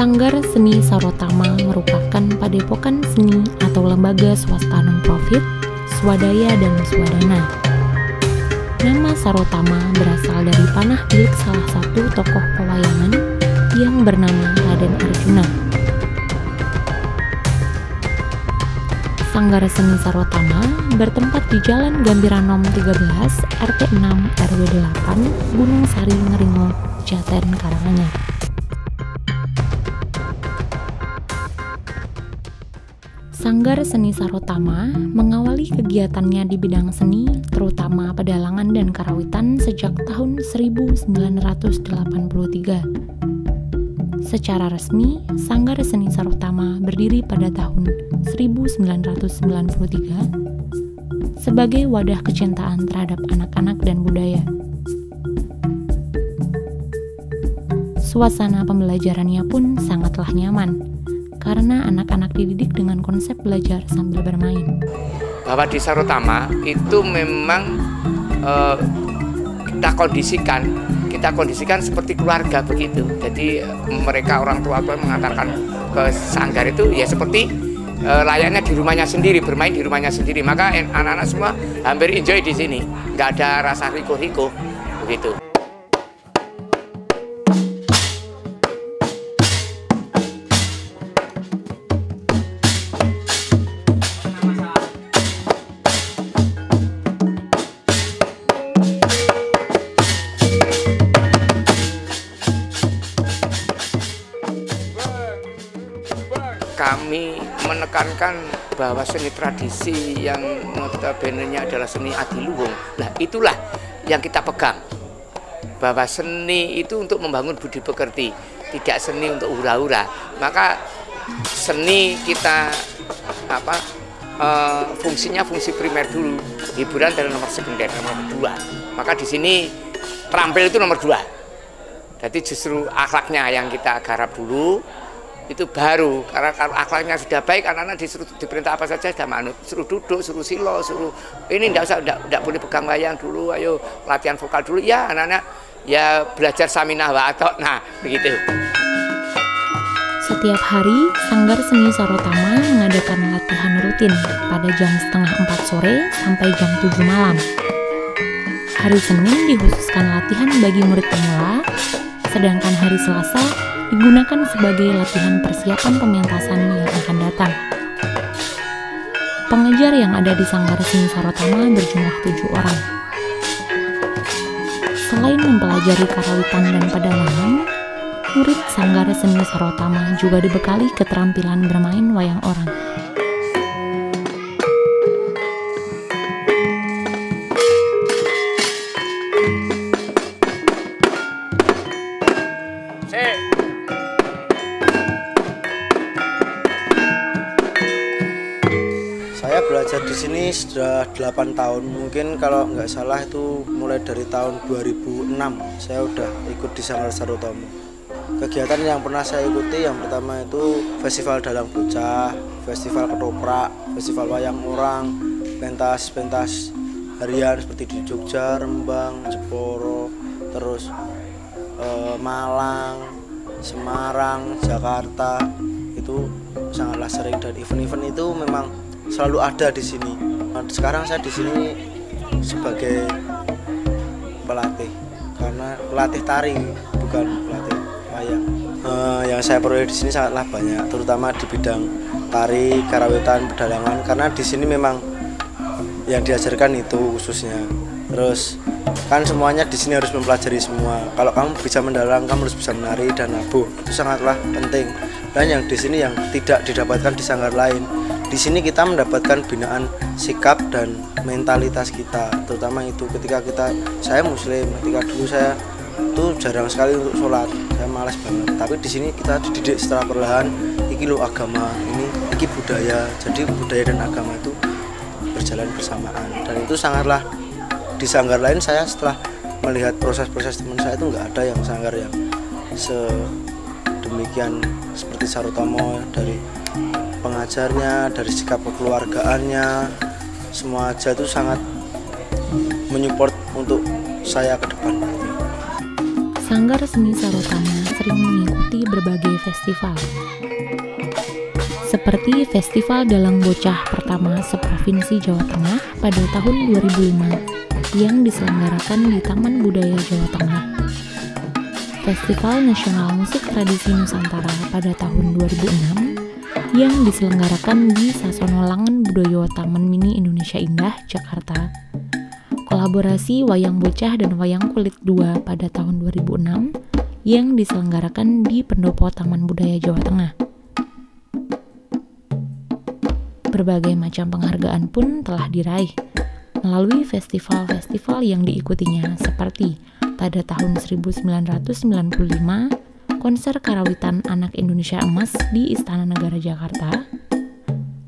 Sanggar Seni Sarotama merupakan padepokan seni atau lembaga swasta non-profit, swadaya dan swadana. Nama Sarotama berasal dari panah milik salah satu tokoh pewayangan yang bernama Raden Arjuna. Sanggar Seni Sarotama bertempat di Jalan Gambiranom 13, RT 6, RW 8, Gunung Sari, Ngeringo, Jaten, Karanganyar. Sanggar Seni Sarotama mengawali kegiatannya di bidang seni, terutama pedalangan dan karawitan sejak tahun 1983. Secara resmi, Sanggar Seni Sarotama berdiri pada tahun 1993 sebagai wadah kecintaan terhadap anak-anak dan budaya. Suasana pembelajarannya pun sangatlah nyaman, karena anak-anak dididik dengan konsep belajar sambil bermain. Bahwa di Sarotama itu memang kita kondisikan seperti keluarga begitu. Jadi mereka orang tua mengantarkan ke sanggar itu ya seperti layaknya di rumahnya sendiri, bermain di rumahnya sendiri. Maka anak-anak semua hampir enjoy di sini, nggak ada rasa riko-riko begitu. Kami menekankan bahwa seni tradisi yang notabene-nya adalah seni adiluhung. Nah, itulah yang kita pegang. Bahwa seni itu untuk membangun budi pekerti, tidak seni untuk hura-hura. Maka seni kita fungsinya fungsi primer dulu, hiburan dari nomor sekunder, nomor kedua. Maka di sini terampil itu nomor 2. Jadi justru akhlaknya yang kita garap dulu. Itu baru, karena kalau akhlaknya sudah baik, anak-anak diperintah apa saja sudah manut, suruh duduk, suruh silo, suruh ini enggak boleh pegang wayang dulu, ayo latihan vokal dulu, ya anak-anak ya belajar saminah wa atok, nah begitu. Setiap hari, Sanggar Seni Sarotama mengadakan latihan rutin pada jam setengah 4 sore sampai jam 7 malam. Hari Senin dikhususkan latihan bagi murid pemula, sedangkan hari Selasa digunakan sebagai latihan persiapan pementasan yang akan datang. Pengajar yang ada di Sanggar Seni Sarotama berjumlah 7 orang. Selain mempelajari karawitan dan pedalangan, murid Sanggar Seni Sarotama juga dibekali keterampilan bermain wayang orang. Saya belajar di sini sudah 8 tahun, mungkin kalau nggak salah itu mulai dari tahun 2006 saya udah ikut di Sanggar Sarotama. Kegiatan yang pernah saya ikuti yang pertama itu festival dalang bocah, festival ketoprak, festival wayang orang, pentas harian seperti di Jogja, Rembang, Jeporo, terus Malang, Semarang, Jakarta. Itu sangatlah sering, dan event-event itu memang selalu ada di sini. Sekarang saya di sini sebagai pelatih, karena pelatih tari bukan pelatih wayang. Yang saya peroleh di sini sangatlah banyak, terutama di bidang tari, karawitan, pedalangan. Karena di sini memang yang diajarkan itu khususnya. Terus kan semuanya di sini harus mempelajari semua. Kalau kamu bisa mendalang, kamu harus bisa menari dan nabuh. Itu sangatlah penting. Dan yang di sini yang tidak didapatkan di sanggar lain. Di sini kita mendapatkan binaan sikap dan mentalitas kita, terutama itu ketika saya muslim, ketika dulu saya itu jarang sekali untuk sholat, saya malas banget. Tapi di sini kita dididik secara perlahan, iki lo agama, iki budaya. Jadi budaya dan agama itu berjalan bersamaan, dan itu sangatlah di sanggar lain. Saya setelah melihat proses-proses teman saya itu nggak ada yang sanggar yang sedemikian seperti Sarotama, dari pengajarnya, dari sikap kekeluargaannya, semua aja itu sangat menyupport untuk saya ke depan. Sanggar Seni Sarotama sering mengikuti berbagai festival, seperti Festival Dalang Bocah pertama seprovinsi Jawa Tengah pada tahun 2005 yang diselenggarakan di Taman Budaya Jawa Tengah, Festival Nasional Musik Tradisi Nusantara pada tahun 2006 yang diselenggarakan di Sasono Langen Budoyo Taman Mini Indonesia Indah, Jakarta, kolaborasi Wayang Bocah dan Wayang Kulit 2 pada tahun 2006 yang diselenggarakan di Pendopo Taman Budaya Jawa Tengah. Berbagai macam penghargaan pun telah diraih melalui festival-festival yang diikutinya, seperti pada tahun 1995 konser karawitan Anak Indonesia Emas di Istana Negara Jakarta,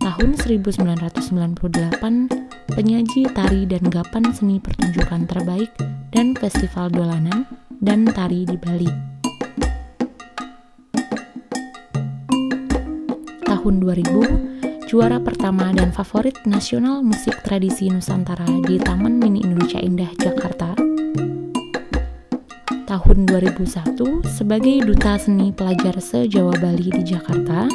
tahun 1998 penyaji tari dan gapan seni pertunjukan terbaik dan festival dolanan dan tari di Bali. Tahun 2000 juara pertama dan favorit nasional musik tradisi Nusantara di Taman Mini Indonesia Indah, Jakarta. Tahun 2001 sebagai Duta Seni Pelajar se-Jawa Bali di Jakarta.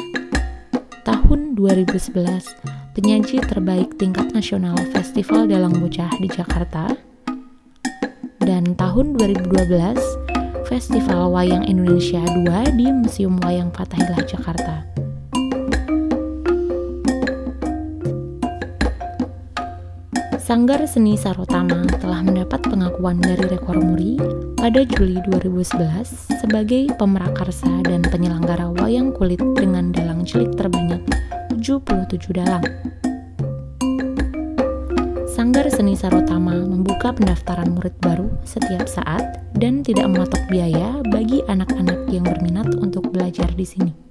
Tahun 2011 penyaji terbaik tingkat nasional Festival Dalang Bocah di Jakarta. Dan tahun 2012 Festival Wayang Indonesia 2 di Museum Wayang Fathahillah, Jakarta. Sanggar Seni Sarotama telah mendapat pengakuan dari Rekor Muri pada Juli 2011 sebagai pemrakarsa dan penyelenggara wayang kulit dengan dalang cilik terbanyak 77 dalang. Sanggar Seni Sarotama membuka pendaftaran murid baru setiap saat dan tidak mematok biaya bagi anak-anak yang berminat untuk belajar di sini.